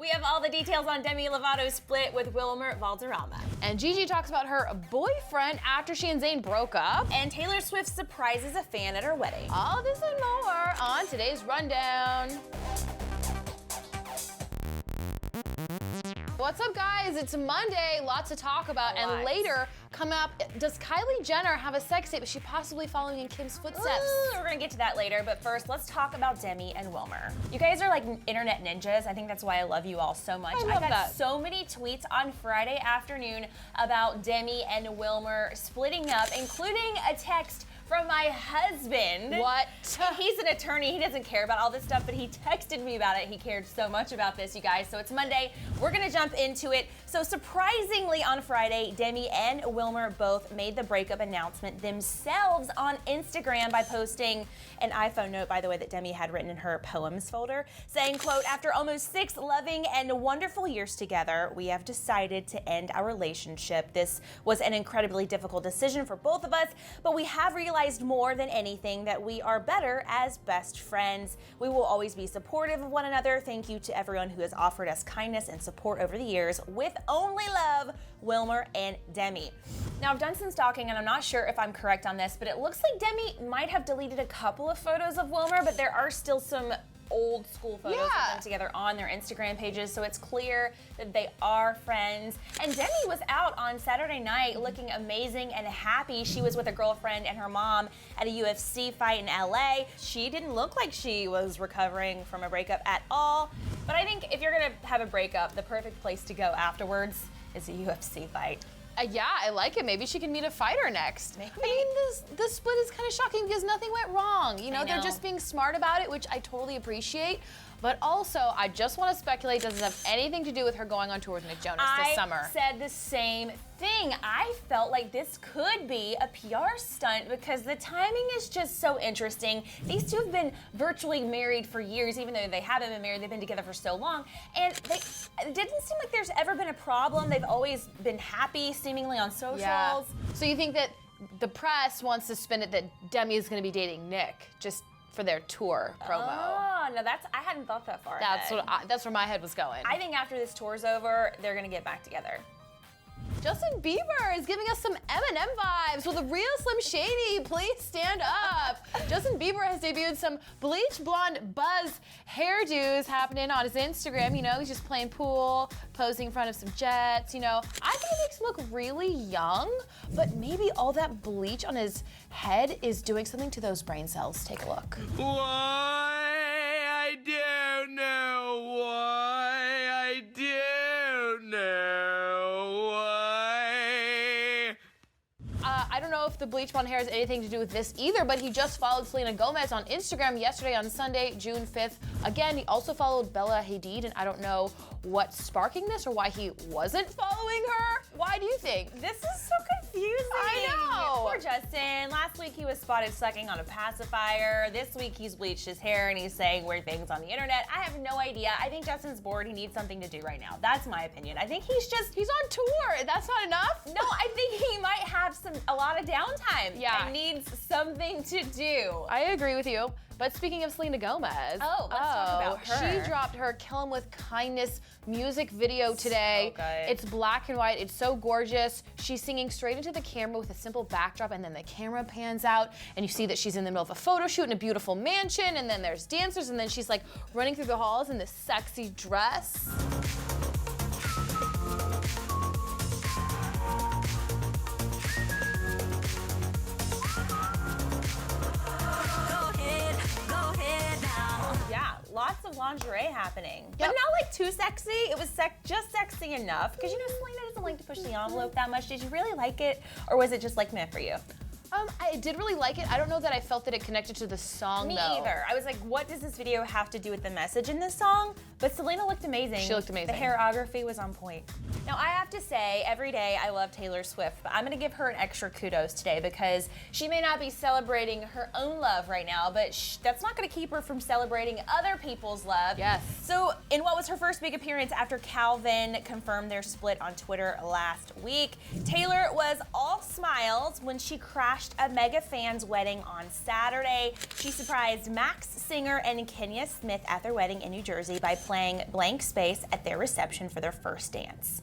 We have all the details on Demi Lovato's split with Wilmer Valderrama. And Gigi talks about her boyfriend after she and Zayn broke up. And Taylor Swift surprises a fan at her wedding. All this and more on today's Rundown. What's up, guys? It's Monday, lots to talk about, and later, coming up, does Kylie Jenner have a sex tape? Is she possibly following in Kim's footsteps? We're gonna get to that later, but first, let's talk about Demi and Wilmer. You guys are like internet ninjas. I think that's why I love you all so much. I got so many tweets on Friday afternoon about Demi and Wilmer splitting up, including a text from my husband. What? He's an attorney. He doesn't care about all this stuff, but he texted me about it. He cared so much about this, you guys. So it's Monday. We're going to jump into it. So surprisingly on Friday, Demi and Wilmer both made the breakup announcement themselves on Instagram by posting an iPhone note, by the way, that Demi had written in her poems folder, saying, quote, "After almost 6 loving and wonderful years together, we have decided to end our relationship. This was an incredibly difficult decision for both of us, but we have realized more than anything that we are better as best friends. We will always be supportive of one another. Thank you to everyone who has offered us kindness and support over the years. With only love, Wilmer and Demi." Now, I've done some stalking, and I'm not sure if I'm correct on this, but it looks like Demi might have deleted a couple of photos of Wilmer, but there are still some old school photos of them together on their Instagram pages, so it's clear that they are friends. And Demi was out on Saturday night looking amazing and happy. She was with a girlfriend and her mom at a UFC fight in LA. She didn't look like she was recovering from a breakup at all. But I think if you're gonna have a breakup, the perfect place to go afterwards is a UFC fight. Yeah, I like it. Maybe she can meet a fighter next. Maybe. I mean, this split is kind of shocking because nothing went wrong. You know, they're just being smart about it, which I totally appreciate. But also, I just want to speculate, doesn't have anything to do with her going on tour with Nick Jonas this summer. I said the same thing. I felt like this could be a PR stunt because the timing is just so interesting. These two have been virtually married for years, even though they haven't been married. They've been together for so long. And it didn't seem like there's ever been a problem. They've always been happy, seemingly on socials. Yeah. So you think that the press wants to spin it that Demi is going to be dating Nick, just for their tour promo? Oh, no, I hadn't thought that far ahead. That's where my head was going. I think after this tour's over, they're gonna get back together. Justin Bieber is giving us some Eminem vibes. Will the real Slim Shady please stand up? Justin Bieber has debuted some bleach blonde buzz hairdos happening on his Instagram. You know, he's just playing pool, posing in front of some jets. You know, I think it makes him look really young, but maybe all that bleach on his head is doing something to those brain cells. Take a look. Why? I don't know why. I don't know why. I don't know if the bleach blonde hair has anything to do with this either, but he just followed Selena Gomez on Instagram yesterday on Sunday, June 5th. Again, he also followed Bella Hadid, and I don't know what's sparking this or why he wasn't following her. Why do you think? This is so confusing. I know. Poor Justin. Last week he was spotted sucking on a pacifier. This week he's bleached his hair and he's saying weird things on the internet. I have no idea. I think Justin's bored. He needs something to do right now. That's my opinion. I think he's on tour. That's not enough? No, I think he might have a lot of downtime. Yeah. And needs something to do. I agree with you. But speaking of Selena Gomez, let's talk about her. She dropped her Kill 'Em With Kindness music video today. So good. It's black and white. It's so gorgeous. She's singing straight into the camera with a simple backdrop, and then the camera pans out, and you see that she's in the middle of a photo shoot in a beautiful mansion, and then there's dancers, and then she's like running through the halls in this sexy dress. Lots of lingerie happening. But not like too sexy. It was just sexy enough. Because you know Selena doesn't like to push the envelope that much. Did you really like it? Or was it just like meant for you? I did really like it. I don't know that I felt that it connected to the song, Me though. either. I was like, what does this video have to do with the message in this song? But Selena looked amazing. She looked amazing. The choreography was on point. Now, I have to say, every day I love Taylor Swift, but I'm going to give her an extra kudos today because she may not be celebrating her own love right now, but that's not going to keep her from celebrating other people's love. Yes. So, in what was her first big appearance after Calvin confirmed their split on Twitter last week, Taylor was all smiles when she crashed a mega fan's wedding on Saturday. She surprised Max Singer and Kenya Smith at their wedding in New Jersey by playing playing Blank Space at their reception for their first dance.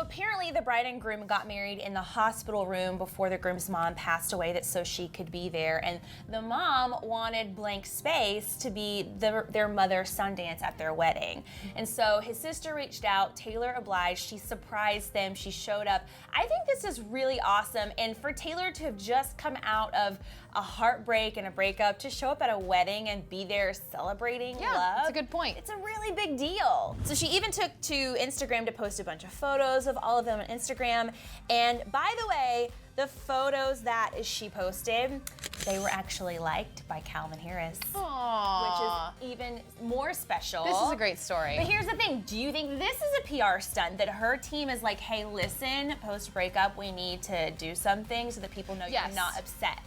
Apparently, the bride and groom got married in the hospital room before the groom's mom passed away, so she could be there. And the mom wanted Blank Space to be their mother's Sundance at their wedding. And so his sister reached out, Taylor obliged, she surprised them, she showed up. I think this is really awesome. And for Taylor to have just come out of a heartbreak and a breakup, to show up at a wedding and be there celebrating love. That's a good point. It's a really big deal. So she even took to Instagram to post a bunch of photos of all of them on Instagram. And by the way, the photos that she posted, they were actually liked by Calvin Harris. Aww. Which is even more special. This is a great story. But here's the thing, do you think this is a PR stunt, that her team is like, hey, listen, post-breakup, we need to do something so that people know you're not upset?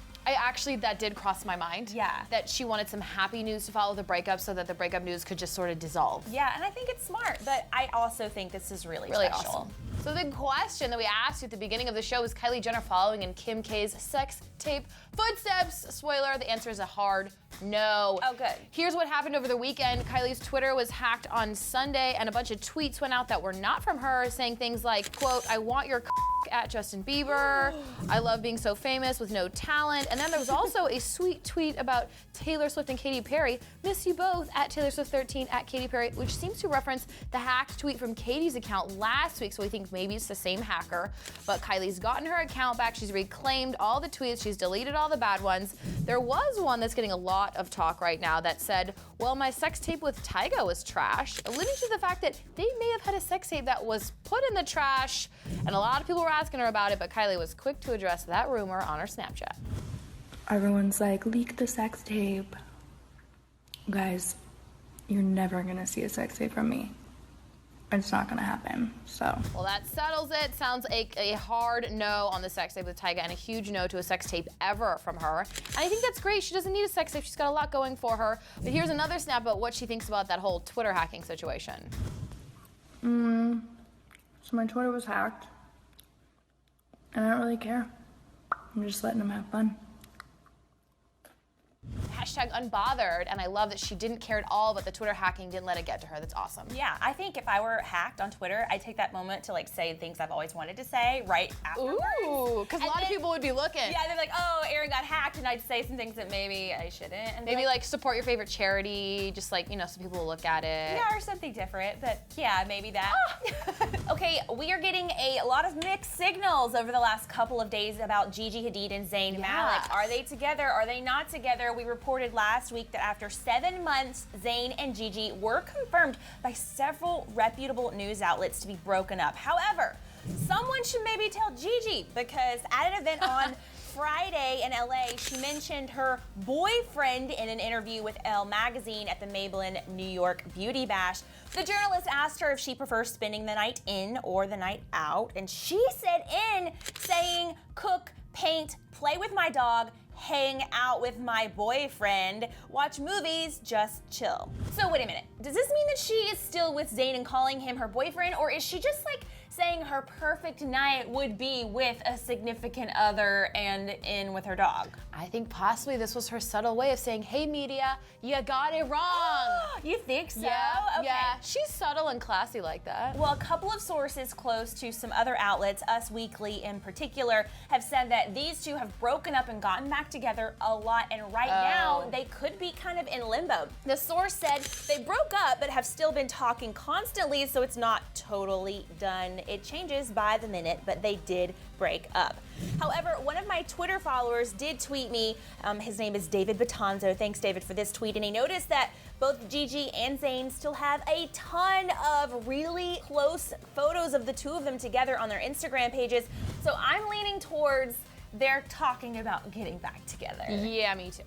That did cross my mind. Yeah. That she wanted some happy news to follow the breakup so that the breakup news could just sort of dissolve. Yeah, and I think it's smart, but I also think this is really special. Awesome. So the question that we asked you at the beginning of the show is Kylie Jenner following in Kim K's sex tape footsteps? Spoiler, the answer is a hard no. Oh, good. Here's what happened over the weekend. Kylie's Twitter was hacked on Sunday, and a bunch of tweets went out that were not from her, saying things like, quote, I want your at Justin Bieber. I love being so famous with no talent. And then there was also a sweet tweet about Taylor Swift and Katy Perry. Miss you both at Taylor Swift 13 at Katy Perry, which seems to reference the hacked tweet from Katy's account last week. So we think maybe it's the same hacker. But Kylie's gotten her account back. She's reclaimed all the tweets. She's deleted all the bad ones. There was one that's getting a lot of talk right now that said, well, my sex tape with Tyga was trash, alluding to the fact that they may have had a sex tape that was put in the trash. And a lot of people were asking her about it, but Kylie was quick to address that rumor on her Snapchat. Everyone's like, leak the sex tape. Guys, you're never gonna see a sex tape from me. It's not gonna happen, so. Well, that settles it. Sounds like a hard no on the sex tape with Tyga and a huge no to a sex tape ever from her. And I think that's great. She doesn't need a sex tape. She's got a lot going for her. But here's another snap about what she thinks about that whole Twitter hacking situation. So my Twitter was hacked. And I don't really care. I'm just letting them have fun. Hashtag unbothered, and I love that she didn't care at all, but the Twitter hacking didn't let it get to her. That's awesome. Yeah, I think if I were hacked on Twitter, I'd take that moment to like say things I've always wanted to say right afterwards. Ooh, because a lot of people would be looking. Yeah, they're like, oh, Aaron got hacked, and I'd say some things that maybe I shouldn't. And maybe like support your favorite charity, just like, you know, some people will look at it. Yeah, or something different, but yeah, maybe that. Okay, we are getting a lot of mixed signals over the last couple of days about Gigi Hadid and Zayn Malik. Are they together? Are they not together? We reported last week that after 7 months, Zayn and Gigi were confirmed by several reputable news outlets to be broken up. However, someone should maybe tell Gigi, because at an event on Friday in LA, she mentioned her boyfriend in an interview with Elle magazine at the Maybelline New York Beauty Bash. The journalist asked her if she prefers spending the night in or the night out, and she said in, saying, cook, paint, play with my dog, hang out with my boyfriend, watch movies, just chill. So wait a minute, does this mean that she is still with Zayn and calling him her boyfriend, or is she just like saying her perfect night would be with a significant other and in with her dog? I think possibly this was her subtle way of saying, hey media, you got it wrong. You think so? Yeah, okay. yeah. She's subtle and classy like that. Well, a couple of sources close to some other outlets, Us Weekly in particular, have said that these two have broken up and gotten back together a lot, and right now they could be kind of in limbo. The source said they broke up but have still been talking constantly, so it's not totally done. It changes by the minute, but they did break up. However, one of my Twitter followers did tweet me. His name is David Batanzo. Thanks, David, for this tweet. And he noticed that both Gigi and Zayn still have a ton of really close photos of the two of them together on their Instagram pages. So I'm leaning towards they're talking about getting back together. Yeah, me too.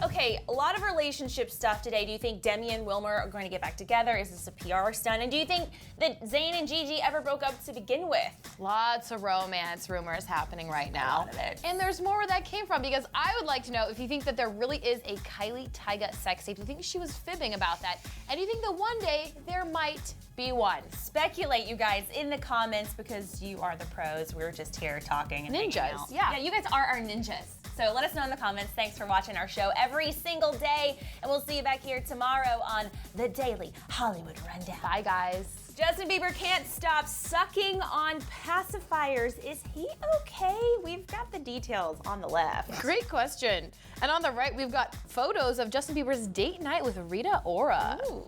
Okay, a lot of relationship stuff today. Do you think Demi and Wilmer are going to get back together? Is this a PR stunt? And do you think that Zayn and Gigi ever broke up to begin with? Lots of romance rumors happening right now. A lot of it. And there's more where that came from, because I would like to know if you think that there really is a Kylie Tyga sex tape. Do you think she was fibbing about that? And do you think that one day there might be one? Speculate, you guys, in the comments, because you are the pros. We're just here talking and hanging Ninjas, out. yeah. Yeah, you guys are our ninjas. So let us know in the comments. Thanks for watching our show every single day. And we'll see you back here tomorrow on the Daily Hollywood Rundown. Bye, guys. Justin Bieber can't stop sucking on pacifiers. Is he okay? We've got the details on the left. Great question. And on the right, we've got photos of Justin Bieber's date night with Rita Ora. Ooh.